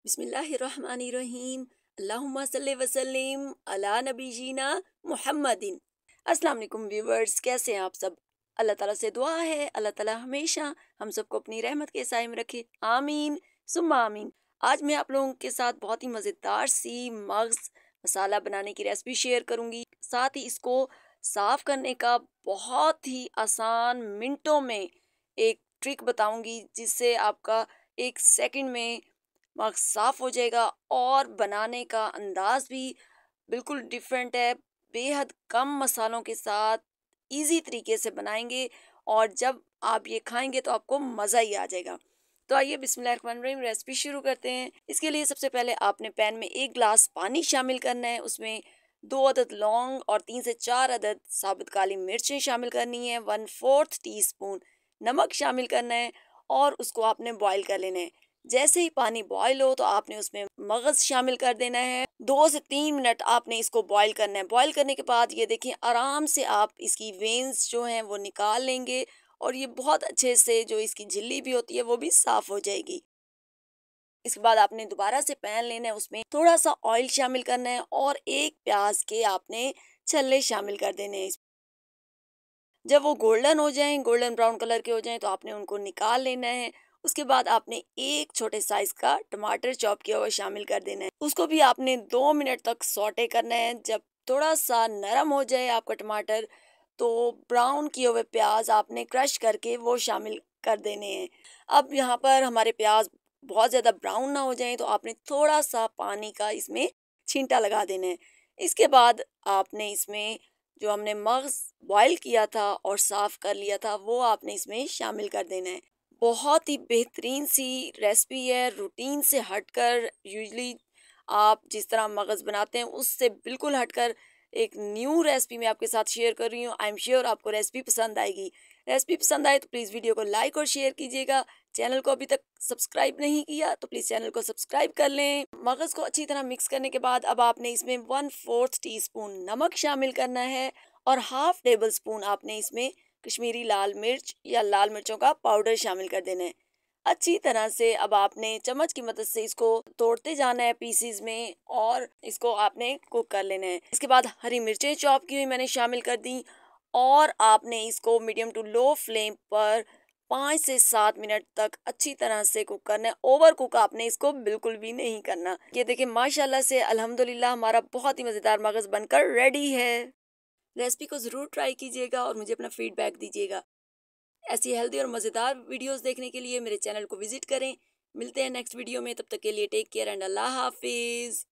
बिस्मिल्लाहिर्रहमानिर्रहीम। अल्लाहुम्मा सल्ले वसल्लिम अला नबीजीना मुहम्मदिन। अस्सलाम वालेकुम व्यूवर्स, कैसे हैं आप सब? अल्लाह ताला से दुआ है अल्लाह ताला हमेशा हम सबको अपनी रहमत के साए में रखे, आमीन सुम्मा आमीन। आज मैं आप लोगों के साथ बहुत ही मज़ेदार सी मग्ज़ मसाला बनाने की रेसिपी शेयर करूंगी। साथ ही इसको साफ करने का बहुत ही आसान मिनटों में एक ट्रिक बताऊंगी, जिससे आपका 1 सेकंड में मग साफ हो जाएगा और बनाने का अंदाज भी बिल्कुल डिफरेंट है। बेहद कम मसालों के साथ इजी तरीके से बनाएंगे और जब आप ये खाएंगे तो आपको मज़ा ही आ जाएगा। तो आइए बिस्मिल्लाहिर्रहमानिर्रहीम रेसिपी शुरू करते हैं। इसके लिए सबसे पहले आपने पैन में 1 गिलास पानी शामिल करना है। उसमें 2 अदद लौंग और 3 से 4 अदद साबुत काली मिर्चें शामिल करनी है। 1/4 टीस्पून नमक शामिल करना है और उसको आपने बॉईल कर लेना है। जैसे ही पानी बॉईल हो तो आपने उसमें मगज शामिल कर देना है। 2 से 3 मिनट आपने इसको बॉईल करना है। बॉईल करने के बाद ये देखें, आराम से आप इसकी वेन्स जो हैं वो निकाल लेंगे और ये बहुत अच्छे से जो इसकी झिल्ली भी होती है वो भी साफ हो जाएगी। इसके बाद आपने दोबारा से पैन लेना है, उसमें थोड़ा सा ऑयल शामिल करना है और एक प्याज के आपने छल्ले शामिल कर देने हैं। जब वो गोल्डन हो जाएं, गोल्डन ब्राउन कलर के हो जाएं, तो आपने उनको निकाल लेना है। उसके बाद आपने एक छोटे साइज का टमाटर चॉप किया हुआ शामिल कर देना है। उसको भी आपने 2 मिनट तक सौटे करना है। जब थोड़ा सा नरम हो जाए आपका टमाटर, तो ब्राउन किए हुए प्याज आपने क्रश करके वो शामिल कर देने हैं। अब यहाँ पर हमारे प्याज बहुत ज़्यादा ब्राउन ना हो जाए तो आपने थोड़ा सा पानी का इसमें छींटा लगा देना है। इसके बाद आपने इसमें जो हमने मग्ज़ बॉईल किया था और साफ़ कर लिया था वो आपने इसमें शामिल कर देना है। बहुत ही बेहतरीन सी रेसिपी है, रूटीन से हटकर। यूजुअली आप जिस तरह मगज़ बनाते हैं उससे बिल्कुल हटकर एक न्यू रेसिपी मैं आपके साथ शेयर कर रही हूँ। आई एम श्योर आपको रेसिपी पसंद आएगी। रेसिपी पसंद आए तो प्लीज़ वीडियो को लाइक और शेयर कीजिएगा। चैनल को अभी तक सब्सक्राइब नहीं किया तो प्लीज़ चैनल को सब्सक्राइब कर लें। मगज़ को अच्छी तरह मिक्स करने के बाद अब आपने इसमें 1/4 टीस्पून नमक शामिल करना है और हाफ टेबल स्पून आपने इसमें कश्मीरी लाल मिर्च या लाल मिर्चों का पाउडर शामिल कर देना है। अच्छी तरह से अब आपने चम्मच की मदद से इसको तोड़ते जाना है पीसीज में और इसको आपने कुक कर लेना है। इसके बाद हरी मिर्चें चॉप की हुई मैंने शामिल कर दी और आपने इसको मीडियम टू लो फ्लेम पर 5 से 7 मिनट तक अच्छी तरह से कुक करना है। ओवर कुक आपने इसको बिल्कुल भी नहीं करना। ये देखिए, माशाल्लाह से अल्हम्दुलिल्लाह हमारा बहुत ही मज़ेदार मगज़ बनकर रेडी है। रेसिपी को ज़रूर ट्राई कीजिएगा और मुझे अपना फीडबैक दीजिएगा। ऐसी हेल्दी और मज़ेदार वीडियोस देखने के लिए मेरे चैनल को विजिट करें। मिलते हैं नेक्स्ट वीडियो में, तब तक के लिए टेक केयर एंड अल्लाह हाफिज़।